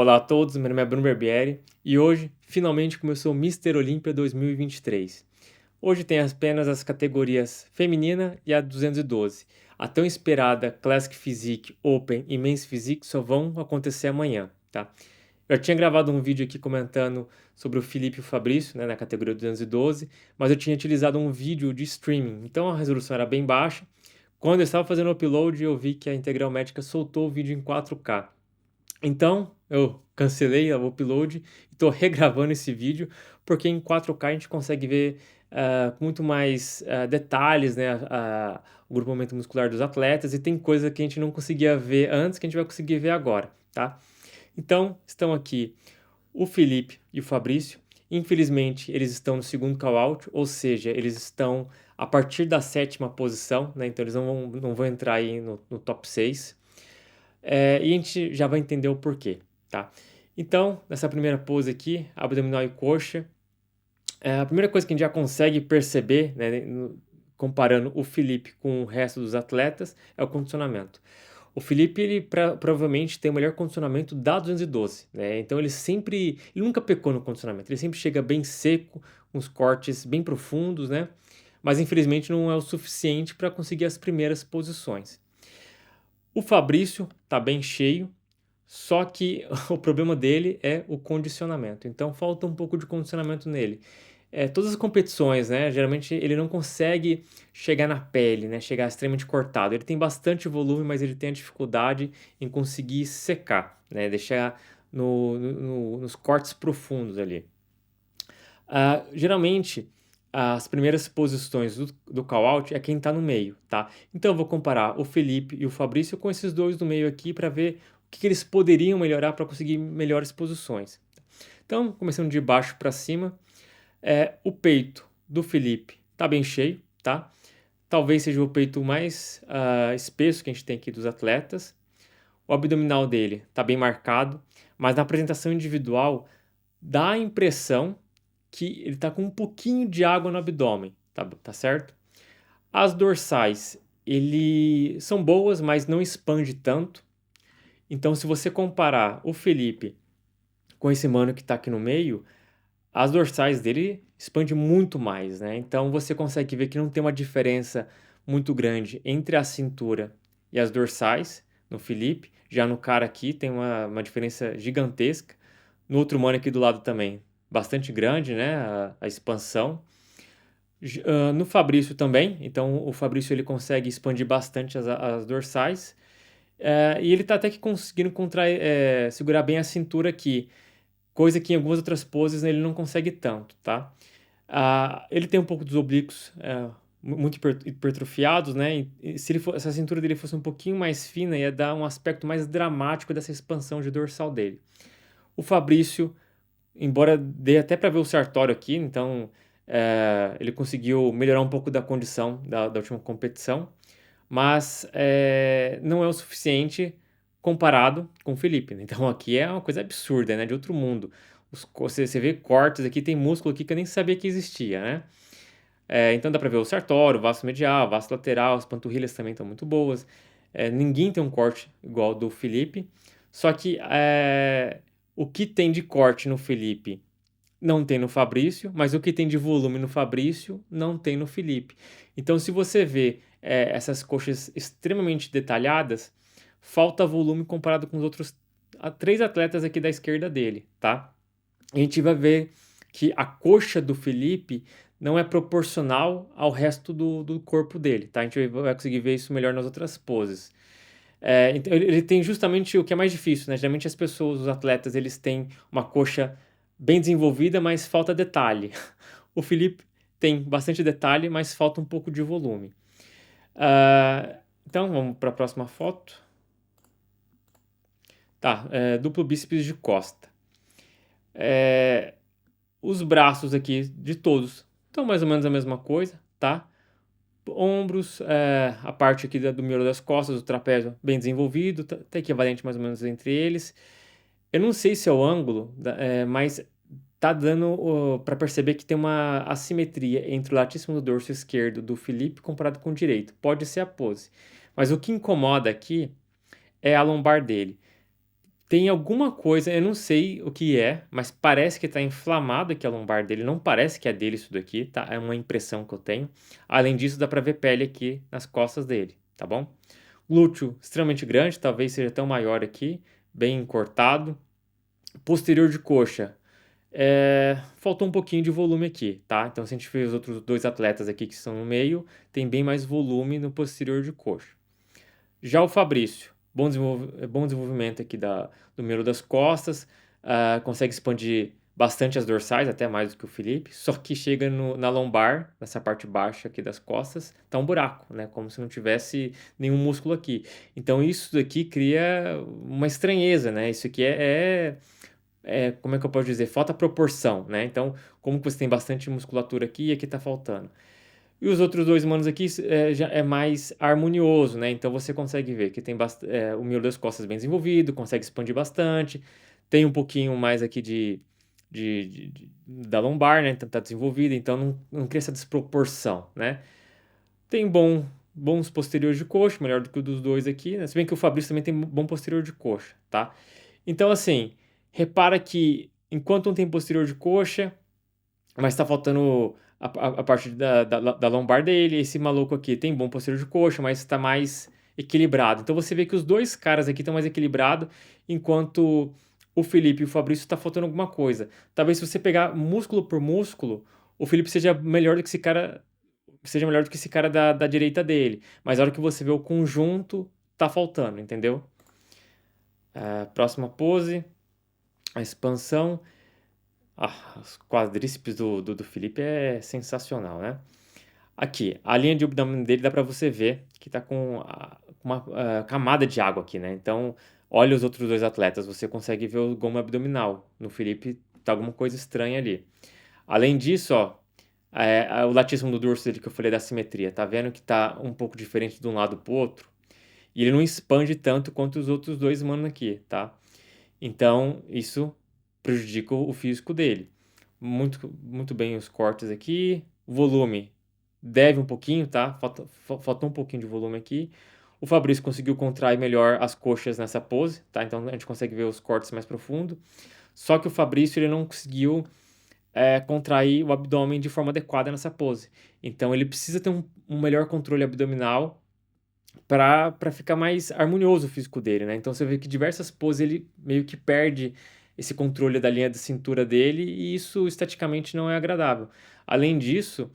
Olá a todos, meu nome é Bruno Barbieri e hoje finalmente começou o Mister Olímpia 2023. Hoje tem apenas as categorias feminina e a 212. A tão esperada Classic Physique, Open e Men's Physique só vão acontecer amanhã, tá? Eu tinha gravado um vídeo aqui comentando sobre o Felipe e o Fabrício, né, na categoria 212, mas eu tinha utilizado um vídeo de streaming, então a resolução era bem baixa. Quando eu estava fazendo o upload, eu vi que a Integral Médica soltou o vídeo em 4K. Então, eu cancelei o upload e estou regravando esse vídeo, porque em 4K a gente consegue ver com muito mais detalhes, né, o grupamento muscular dos atletas e tem coisa que a gente não conseguia ver antes que a gente vai conseguir ver agora, tá? Então, estão aqui o Felipe e o Fabrício. Infelizmente, eles estão no segundo call-out, ou seja, eles estão a partir da sétima posição, né? Então, eles não vão entrar aí no top 6. E a gente já vai entender o porquê, tá? Então, nessa primeira pose aqui, abdominal e coxa, a primeira coisa que a gente já consegue perceber, né, comparando o Felipe com o resto dos atletas, é o condicionamento. O Felipe, ele provavelmente tem o melhor condicionamento da 212, né? Então ele nunca pecou no condicionamento, ele sempre chega bem seco, uns cortes bem profundos, né? Mas infelizmente não é o suficiente para conseguir as primeiras posições. O Fabrício tá bem cheio, só que o problema dele é o condicionamento. Então falta um pouco de condicionamento nele. Todas as competições, né? Geralmente ele não consegue chegar na pele, né? Chegar extremamente cortado. Ele tem bastante volume, mas ele tem a dificuldade em conseguir secar, né? Deixar nos cortes profundos ali. Geralmente, as primeiras posições do call-out é quem está no meio, tá? Então, eu vou comparar o Felipe e o Fabrício com esses dois do meio aqui para ver o que eles poderiam melhorar para conseguir melhores posições. Então, começando de baixo para cima, o peito do Felipe está bem cheio, tá? Talvez seja o peito mais espesso que a gente tem aqui dos atletas. O abdominal dele está bem marcado, mas na apresentação individual dá a impressão que ele está com um pouquinho de água no abdômen, tá certo? As dorsais, são boas, mas não expande tanto. Então, se você comparar o Felipe com esse mano que está aqui no meio, as dorsais dele expande muito mais, né? Então, você consegue ver que não tem uma diferença muito grande entre a cintura e as dorsais no Felipe. Já no cara aqui tem uma diferença gigantesca. No outro mano aqui do lado também, bastante grande, né? A expansão. No Fabrício também, então o Fabrício ele consegue expandir bastante as dorsais. E ele tá até que conseguindo segurar bem a cintura aqui, coisa que em algumas outras poses ele não consegue tanto, tá? Ele tem um pouco dos oblíquos muito hipertrofiados, né? E se a cintura dele fosse um pouquinho mais fina, ia dar um aspecto mais dramático dessa expansão de dorsal dele. O Fabrício, embora dê até para ver o sartório aqui, então ele conseguiu melhorar um pouco da condição da última competição, mas não é o suficiente comparado com o Felipe, né? Então aqui é uma coisa absurda, né? De outro mundo. Você vê cortes aqui, tem músculo aqui que eu nem sabia que existia, né? Então dá para ver o sartório, o vasto medial, o vasto lateral, as panturrilhas também estão muito boas. Ninguém tem um corte igual ao do Felipe, só que o que tem de corte no Felipe não tem no Fabrício, mas o que tem de volume no Fabrício não tem no Felipe. Então, se você vê essas coxas extremamente detalhadas, falta volume comparado com os outros três atletas aqui da esquerda dele, tá? A gente vai ver que a coxa do Felipe não é proporcional ao resto do corpo dele, tá? A gente vai conseguir ver isso melhor nas outras poses. Então ele tem justamente o que é mais difícil, né? Geralmente as pessoas, os atletas, eles têm uma coxa bem desenvolvida, mas falta detalhe. O Felipe tem bastante detalhe, mas falta um pouco de volume. Então vamos para a próxima foto. Tá, duplo bíceps de costa. Os braços aqui de todos estão mais ou menos a mesma coisa, tá? Ombros, a parte aqui do miolo das costas, do trapézio bem desenvolvido, tá equivalente mais ou menos entre eles. Eu não sei se é o ângulo, mas tá dando para perceber que tem uma assimetria entre o latíssimo do dorso esquerdo do Felipe comparado com o direito. Pode ser a pose. Mas o que incomoda aqui é a lombar dele. Tem alguma coisa, eu não sei o que é, mas parece que tá inflamado aqui a lombar dele, não parece que é dele isso daqui, tá? É uma impressão que eu tenho. Além disso, dá pra ver pele aqui nas costas dele, tá bom? Glúteo extremamente grande, talvez seja tão maior aqui, bem cortado. Posterior de coxa, faltou um pouquinho de volume aqui, tá? Então, se a gente ver os outros dois atletas aqui que estão no meio, tem bem mais volume no posterior de coxa. Já o Fabrício, bom desenvolvimento aqui do miolo das costas, consegue expandir bastante as dorsais, até mais do que o Felipe, só que chega na lombar, nessa parte baixa aqui das costas, tá um buraco, né? Como se não tivesse nenhum músculo aqui. Então isso daqui cria uma estranheza, né? Isso aqui como é que eu posso dizer? Falta proporção, né? Então, como que você tem bastante musculatura aqui e aqui tá faltando. E os outros dois manos aqui já é mais harmonioso, né? Então você consegue ver que tem o miolo das costas bem desenvolvido, consegue expandir bastante, tem um pouquinho mais aqui da lombar, né? Então tá desenvolvida, então não cria essa desproporção, né? Tem bons posteriores de coxa, melhor do que o dos dois aqui, né? Se bem que o Fabrício também tem bom posterior de coxa, tá? Então, assim, repara que enquanto um tem posterior de coxa, mas tá faltando a parte da lombar dele. Esse maluco aqui tem bom posterior de coxa, mas tá mais equilibrado. Então você vê que os dois caras aqui estão mais equilibrados, enquanto o Felipe e o Fabrício tá faltando alguma coisa. Talvez se você pegar músculo por músculo, o Felipe seja melhor do que esse cara da direita dele. Mas a hora que você vê o conjunto, tá faltando, entendeu? Próxima pose, a expansão. Os quadríceps do Felipe é sensacional, né? Aqui, a linha de abdômen dele dá pra você ver que tá com uma camada de água aqui, né? Então, olha os outros dois atletas, você consegue ver o gomo abdominal. No Felipe tá alguma coisa estranha ali. Além disso, ó, o latíssimo do dorso dele que eu falei da simetria, tá vendo que tá um pouco diferente de um lado pro outro? E ele não expande tanto quanto os outros dois mano aqui, tá? Então, isso prejudica o físico dele. Muito bem os cortes aqui. Volume deve um pouquinho, tá? Falta um pouquinho de volume aqui. O Fabrício conseguiu contrair melhor as coxas nessa pose, tá? Então a gente consegue ver os cortes mais profundo. Só que o Fabrício ele não conseguiu contrair o abdômen de forma adequada nessa pose. Então ele precisa ter um melhor controle abdominal para ficar mais harmonioso o físico dele, né? Então você vê que diversas poses ele meio que perde esse controle da linha de cintura dele e isso esteticamente não é agradável. Além disso,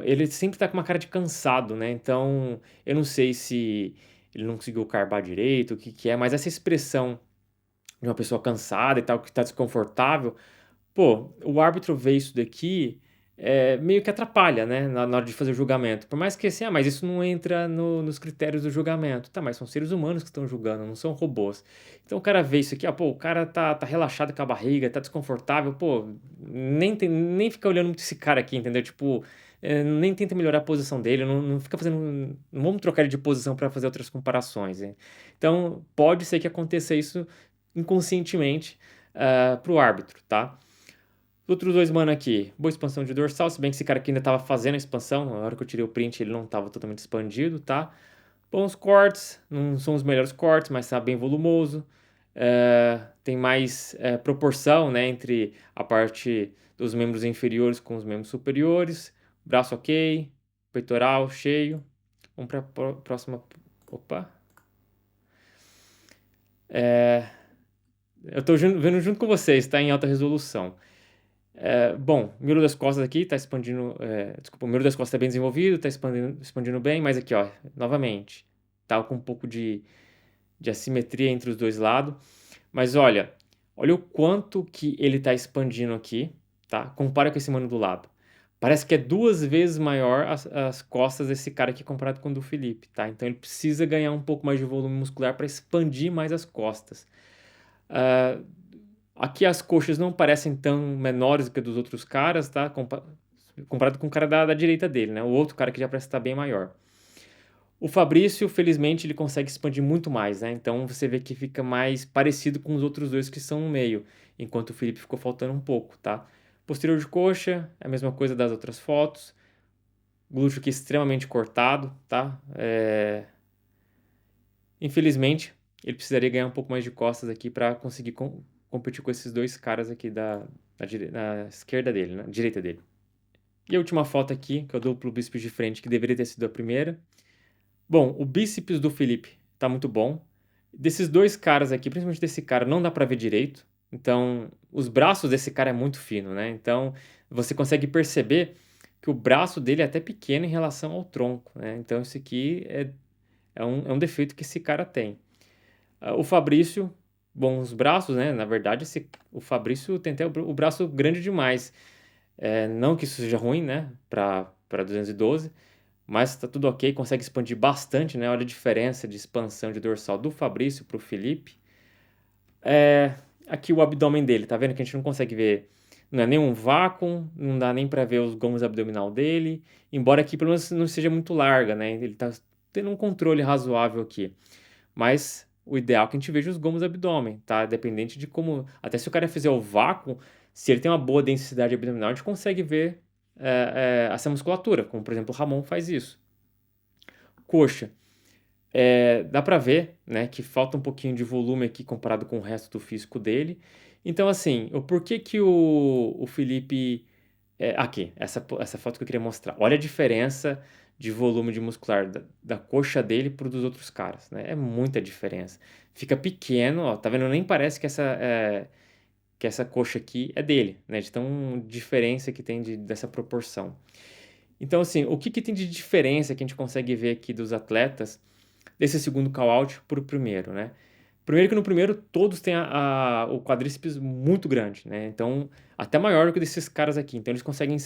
ele sempre tá com uma cara de cansado, né? Então eu não sei se ele não conseguiu carbar direito, o que que é, mas essa expressão de uma pessoa cansada e tal, que tá desconfortável, pô, o árbitro vê isso daqui, meio que atrapalha, né, na hora de fazer o julgamento. Por mais que assim, mas isso não entra nos critérios do julgamento. Tá, mas são seres humanos que estão julgando, não são robôs. Então o cara vê isso aqui, pô, o cara tá relaxado com a barriga, tá desconfortável, pô, nem fica olhando muito esse cara aqui, entendeu? Tipo, nem tenta melhorar a posição dele, não fica fazendo. Não vamos trocar ele de posição para fazer outras comparações, hein? Então pode ser que aconteça isso inconscientemente pro árbitro, tá? Outros dois mano aqui, boa expansão de dorsal, se bem que esse cara aqui ainda tava fazendo a expansão, na hora que eu tirei o print ele não tava totalmente expandido, tá? Bons cortes, não são os melhores cortes, mas tá bem volumoso. Tem mais proporção, né, entre a parte dos membros inferiores com os membros superiores. Braço ok, peitoral cheio. Vamos para a próxima. Opa! Eu tô vendo junto com vocês, tá em alta resolução. Bom, o miolo das costas aqui está expandindo. Desculpa, o miolo das costas está bem desenvolvido, está expandindo bem, mas aqui, ó, novamente, tá com um pouco de assimetria entre os dois lados. Mas olha o quanto que ele está expandindo aqui, tá? Compara com esse mano do lado. Parece que é 2 vezes maior as costas desse cara aqui comparado com o do Felipe, tá? Então ele precisa ganhar um pouco mais de volume muscular para expandir mais as costas. Ah, Aqui as coxas não parecem tão menores do que dos outros caras, tá? Comparado com o cara da direita dele, né? O outro cara que já parece estar bem maior. O Fabrício, felizmente, ele consegue expandir muito mais, né? Então você vê que fica mais parecido com os outros dois que são no meio, enquanto o Felipe ficou faltando um pouco, tá? Posterior de coxa, é a mesma coisa das outras fotos. Glúteo aqui extremamente cortado, tá? Infelizmente, ele precisaria ganhar um pouco mais de costas aqui para conseguir competir com esses dois caras aqui na esquerda dele, na direita dele. E a última foto aqui, que é o duplo bíceps de frente, que deveria ter sido a primeira. Bom, o bíceps do Felipe tá muito bom. Desses dois caras aqui, principalmente desse cara, não dá para ver direito. Então, os braços desse cara é muito fino, né? Então, você consegue perceber que o braço dele é até pequeno em relação ao tronco, né? Então, isso aqui é um defeito que esse cara tem. O Fabrício, bons braços, né? Na verdade, o Fabrício tem até o braço grande demais. Não que isso seja ruim, né? Para 212, mas tá tudo ok, consegue expandir bastante, né? Olha a diferença de expansão de dorsal do Fabrício para o Felipe. Aqui o abdômen dele, tá vendo que a gente não consegue ver, não é nenhum vácuo, não dá nem para ver os gomos abdominal dele, embora aqui pelo menos não seja muito larga, né? Ele tá tendo um controle razoável aqui. Mas o ideal é que a gente veja os gomos abdômen, tá? Dependente de como, até se o cara fizer o vácuo, se ele tem uma boa densidade abdominal, a gente consegue ver essa musculatura, como por exemplo o Ramon faz isso. Coxa. Dá pra ver, né, que falta um pouquinho de volume aqui comparado com o resto do físico dele. Então, assim, o porquê que o Felipe. Aqui, essa foto que eu queria mostrar. Olha a diferença de volume de muscular da coxa dele para dos outros caras, né? É muita diferença. Fica pequeno, ó, tá vendo? Nem parece que essa coxa aqui é dele, né? De tão diferença que tem dessa proporção. Então, assim, o que que tem de diferença que a gente consegue ver aqui dos atletas desse segundo call-out para o primeiro, né? Primeiro que no primeiro todos têm o quadríceps muito grande, né? Então, até maior do que desses caras aqui. Então, eles conseguem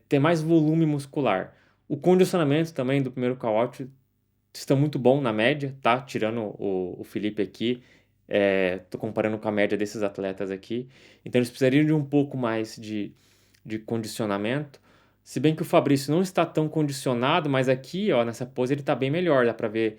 ter mais volume muscular. O condicionamento também do primeiro call-out está muito bom na média, tá? Tirando o Felipe aqui, tô comparando com a média desses atletas aqui. Então, eles precisariam de um pouco mais de condicionamento. Se bem que o Fabrício não está tão condicionado, mas aqui, ó, nessa pose ele está bem melhor. Dá para ver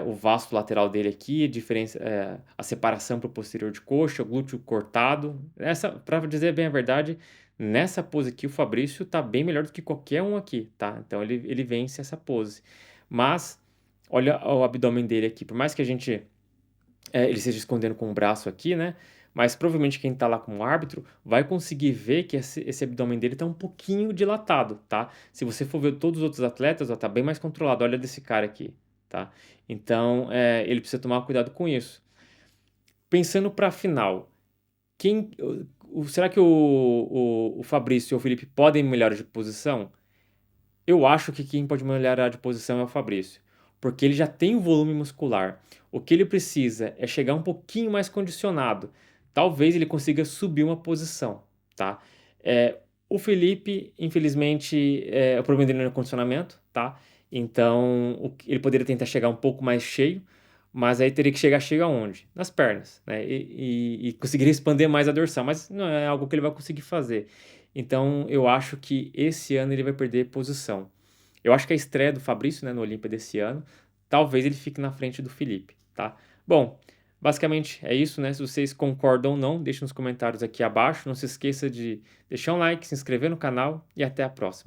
o vasto lateral dele aqui, a separação para o posterior de coxa, o glúteo cortado. Para dizer bem a verdade, nessa pose aqui o Fabrício está bem melhor do que qualquer um aqui, tá? Então ele vence essa pose. Mas olha o abdômen dele aqui, por mais que ele esteja escondendo com o braço aqui, né? Mas provavelmente quem tá lá como árbitro vai conseguir ver que esse abdômen dele tá um pouquinho dilatado, tá? Se você for ver todos os outros atletas, ó, tá bem mais controlado. Olha desse cara aqui, tá? Então, ele precisa tomar cuidado com isso. Pensando para a final, será que o Fabrício e o Felipe podem melhorar de posição? Eu acho que quem pode melhorar de posição é o Fabrício, porque ele já tem o volume muscular. O que ele precisa é chegar um pouquinho mais condicionado. Talvez ele consiga subir uma posição, tá? O Felipe, infelizmente, o problema dele não é condicionamento, tá? Então, ele poderia tentar chegar um pouco mais cheio, mas aí teria que chega onde? Nas pernas, né? E conseguiria expandir mais a dorsal, mas não é algo que ele vai conseguir fazer. Então, eu acho que esse ano ele vai perder posição. Eu acho que a estreia do Fabrício, né, no Olímpia desse ano, talvez ele fique na frente do Felipe, tá? Bom, basicamente é isso, né? Se vocês concordam ou não, deixe nos comentários aqui abaixo. Não se esqueça de deixar um like, se inscrever no canal e até a próxima.